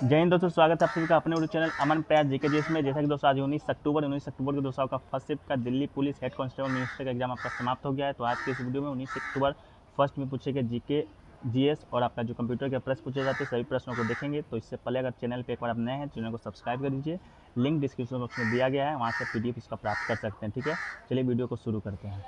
जय हिंद दोस्तों, स्वागत है आप सभी का अपने यूट्यूब चैनल अमन प्रयास जीके जीएस में। जैसा कि दोस्तों आज 19 अक्टूबर के दोस्तों का फर्स्ट शिफ्ट का Delhi police head constable minister का एग्जाम आपका समाप्त हो गया है। तो आज के इस वीडियो में 19 अक्टूबर फर्स्ट में पूछे गए जीके जीएस और आपका जो कंप्यूटर के प्रश्न पूछे जाते हैं सभी प्रश्नों को देखेंगे। तो इससे पहले अगर चैनल पर एक बार आप नए हैं चैनल को सब्सक्राइब कर दीजिए, लिंक डिस्क्रिप्शन बॉक्स में दिया गया है, वहाँ से PDF इसका प्राप्त कर सकते हैं। ठीक है, चलिए वीडियो को शुरू करते हैं।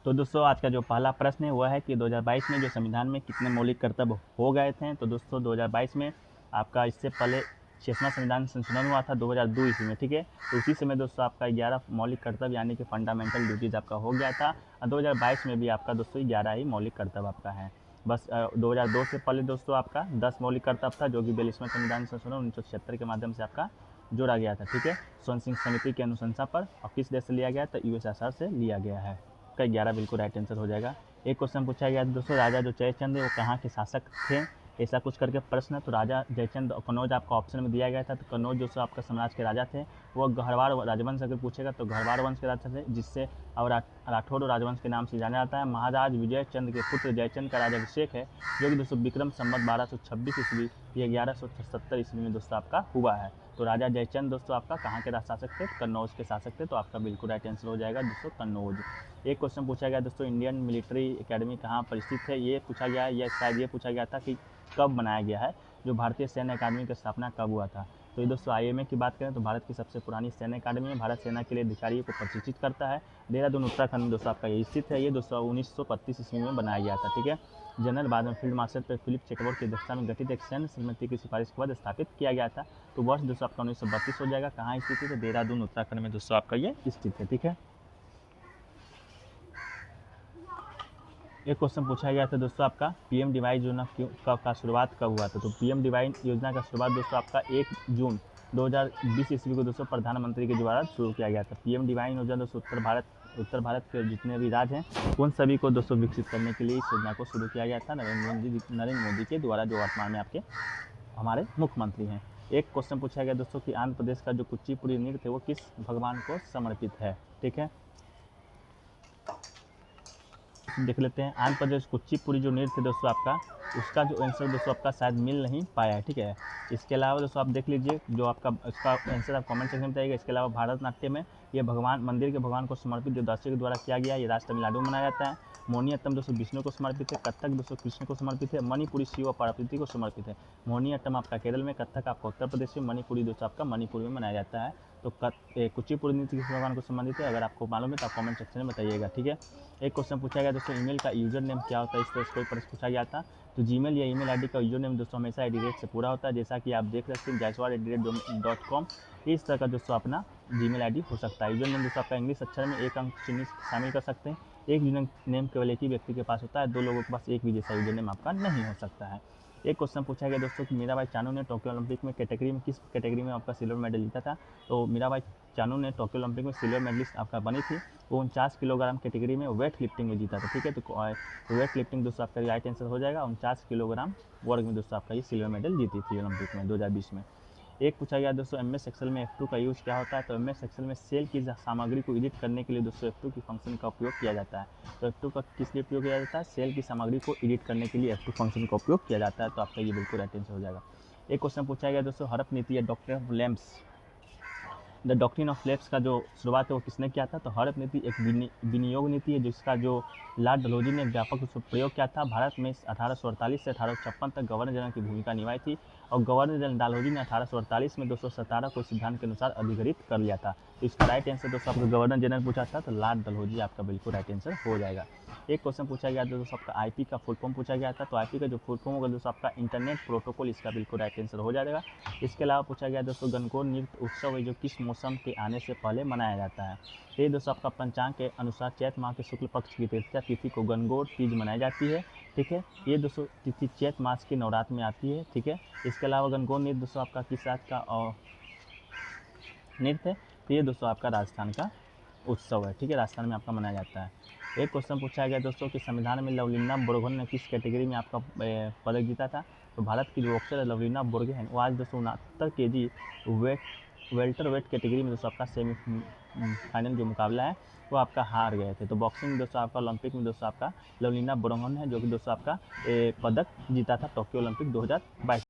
तो दोस्तों आज का जो पहला प्रश्न है वह है कि 2022 में जो संविधान में कितने मौलिक कर्तव्य हो गए थे। तो दोस्तों 2022 में आपका इससे पहले 6वां संविधान संशोधन हुआ था 2002 ईस्वी में। ठीक है, तो उसी समय दोस्तों आपका 11 मौलिक कर्तव्य यानी कि फंडामेंटल ड्यूटीज़ आपका हो गया था। और 2022 में भी आपका दोस्तों 11 ही मौलिक कर्तव्य आपका है। बस 2002 से पहले दोस्तों आपका 10 मौलिक कर्तव्य था जो कि 42वां संविधान संशोधन 1976 के माध्यम से आपका जोड़ा गया था। ठीक है, स्वर्ण सिंह समिति की अनुशंसा पर। और किस देश से लिया गया, तो USSR से लिया गया है। का 11 बिल्कुल राइट आंसर हो जाएगा। एक क्वेश्चन पूछा गया दोस्तों, राजा जो जयचंद है वो कहाँ के शासक थे, ऐसा कुछ करके प्रश्न है। तो राजा जयचंद कन्नौज आपका ऑप्शन में दिया गया था। तो कन्नौज दोस्तों आपका साम्राज्य के राजा थे। वो गढ़वाल राजवंश अगर पूछेगा तो गढ़वाल वंश के राजा थे, जिससे और राठौड़ राजवंश के नाम से जाना जाता है। महाराज विजय चंद के पुत्र जयचंद का राजाभिषेक है जो कि दोस्तों विक्रम संवत 1226 ईस्वी या 1170 ईस्वी में दोस्तों आपका हुआ है। तो राजा जयचंद दोस्तों आपका कहाँ के शासक थे, कन्नौज के शासक थे। तो आपका बिल्कुल राइट आंसर हो जाएगा दोस्तों कन्नौज। एक क्वेश्चन पूछा गया दोस्तों, इंडियन मिलिट्री एकेडमी कहाँ पर स्थित है, ये पूछा गया है। यह शायद ये पूछा गया था कि कब बनाया गया है, जो भारतीय सैन्य अकादमी की स्थापना कब हुआ था। तो ये दोस्तों IMA की बात करें तो भारत की सबसे पुरानी सैन्य अकादमी है। भारत सेना के लिए अधिकारियों को प्रशिक्षित करता है। देहरादून उत्तराखंड में दोस्तों आपका ये स्थित है। ये दोस्तों 1935 ईस्वी में बनाया गया था। ठीक है, जनरल बाद में फील्ड मार्शल पर फिलिप चेकबोर्ड की अध्यक्षता में गठित एक सैन्य समिति की सिफारिश के बाद स्थापित किया गया था। तो वर्ष दोस्तों आपका 1932 हो जाएगा। कहाँ स्थित है, तो देहरादून उत्तराखंड में दोस्तों आपका ये स्थित है। ठीक है, एक क्वेश्चन पूछा गया था दोस्तों आपका PM-DY योजना का शुरुआत कब हुआ था। तो PM-DY योजना का शुरुआत दोस्तों आपका 1 जून 2020 ईस्वी को दोस्तों प्रधानमंत्री के द्वारा शुरू किया गया था। PM-DY योजना दोस्तों उत्तर भारत के जितने भी राज्य हैं उन सभी को दोस्तों विकसित करने के लिए इस योजना को शुरू किया गया था नरेंद्र मोदी के द्वारा, जो वर्तमान में आपके हमारे मुख्यमंत्री हैं। एक क्वेश्चन पूछा गया दोस्तों कि आंध्र प्रदेश का जो कुचिपुड़ी नृत्य है वो किस भगवान को समर्पित है। ठीक है, देख लेते हैं। आंध्र प्रदेश कुचिपुड़ी जो नृत्य है दोस्तों आपका, उसका जो आंसर दोस्तों आपका शायद मिल नहीं पाया है। ठीक है, इसके अलावा दोस्तों आप देख लीजिए जो आपका इसका आंसर आप कमेंट सेक्शन में बताइएगा। इसके अलावा भारतनाट्यम में ये भगवान मंदिर के भगवान को समर्पित जो दर्शक के द्वारा किया गया, ये राज तमिलनाडु में मनाया जाता है। मोहिनीअट्टम दोस्तों विष्णु को समर्पित है। कथक दोस्तों कृष्ण को समर्पित है। मणिपुरी शिव और पार्वती को समर्पित है। मोहिनीअट्टम आपका केरल में, कथक आपका उत्तर प्रदेश में, मणिपुरी दोस्तों आपका मणिपुर में मनाया जाता है। तो कुचिपुड़ी नृत्य किस भगवान को संबंधित है, अगर आपको मालूम है तो आप कमेंट सेक्शन में बताइएगा। ठीक है, एक क्वेश्चन पूछा गया दोस्तों, ईमेल का यूजर नेम क्या होता है, इस तरह से कोई प्रश्न पूछा गया था। तो जीमेल या ईमेल आईडी का यूजर नेम दोस्तों हमेशा @ से पूरा होता है। जैसा कि आप देख सकते हैं jaiswal@com, इस तरह का दोस्तों अपना जीमेल ID हो सकता है। यूजर नेम दोस्तों आपका इंग्लिश अक्षर में एक अंक चिन्ह शामिल कर सकते हैं। एक यूजर नेम केवल एक ही व्यक्ति के पास होता है, 2 लोगों के पास एक भी जैसा यूजर नेम आपका नहीं हो सकता है। एक क्वेश्चन पूछा गया दोस्तों कि मीराबाई चानू ने टोक्यो ओलंपिक में कैटेगरी में किस कैटेगरी में आपका सिल्वर मेडल जीता था। तो मीराबाई चानू ने टोक्यो ओलंपिक में सिल्वर मेडलिस्ट आपका बनी थी। वो 49 किलोग्राम कैटेगरी में वेट लिफ्टिंग में जीता था। ठीक है, तो वेट लिफ्टिंग दोस्तों आपका राइट आंसर हो जाएगा। 49 किलोग्राम वर्ग में दोस्तों आपका ये सिल्वर मेडल जीती थी ओलंपिक में 2020 में। एक पूछा गया दोस्तों MS एक्सेल में F2 का यूज़ क्या होता है। तो MS एक्सेल में सेल की सामग्री को एडिट करने के लिए दोस्तों F2 की फंक्शन का उपयोग किया जाता है। तो F2 का किस लिए उपयोग किया जाता है, सेल की सामग्री को एडिट करने के लिए F2 फंक्शन का उपयोग किया जाता है। तो आपका ये बिल्कुल राइट आंसर हो जाएगा। एक क्वेश्चन पूछा गया दोस्तों, हड़प नीति या doctrine of lamps the doctrine of lamps का जो शुरुआत है वो किसने किया था। तो हड़प नीति एक विनियोग नीति है जिसका जो लॉर्ड डलहौजी ने व्यापक रूप से प्रयोग किया था। भारत में 1848 से 1856 तक गवर्नर जनरल की भूमिका निभाई थी और गवर्नर जनरल डलहौजी ने 1848 में 217 को सिद्धांत के अनुसार अधिग्रहित कर लिया था। तो इसका राइट आंसर दोस्तों आपको गवर्नर जनरल पूछा था, तो लॉर्ड डलहौजी आपका बिल्कुल राइट आंसर हो जाएगा। एक क्वेश्चन पूछा गया दोस्तों आपका IP का फुल फॉर्म पूछा गया था। तो IP का जो फुल फॉर्म होगा दोस्तों आपका इंटरनेट प्रोटोकॉल, इसका बिल्कुल राइट आंसर हो जाएगा। इसके अलावा पूछा गया दोस्तों, गणगौर नृत्य उत्सव है जो किस मौसम के आने से पहले मनाया जाता है। ये दोस्तों आपका पंचांग के अनुसार चैत माह के शुक्ल पक्ष की तृतीया तिथि को गणगौर तीज मनाई जाती है। ठीक है, ये दोस्तों तिथि चैत मास के नवरात्र में आती है। ठीक है, इसके अलावा गणगौर नृत्य दोस्तों आपका किस राज्य का नृत्य है। तो ये दोस्तों आपका राजस्थान का उत्सव है। ठीक है, राजस्थान में आपका मनाया जाता है। एक क्वेश्चन पूछा गया दोस्तों कि संविधान में लवलिना बोरगोहेन ने किस कैटेगरी में आपका पदक जीता था। तो भारत की जो बॉक्सर है लवलिना बोरगोहेन वो आज 269 kg वेल्टर वेट कैटेगरी में दोस्तों आपका फाइनल जो मुकाबला है वो आपका हार गए थे। तो बॉक्सिंग में दोस्तों आपका ओलंपिक में दोस्तों आपका लवलीना बोरगोहेन है, जो कि दोस्तों आपका पदक जीता था टोक्यो ओलंपिक 2022।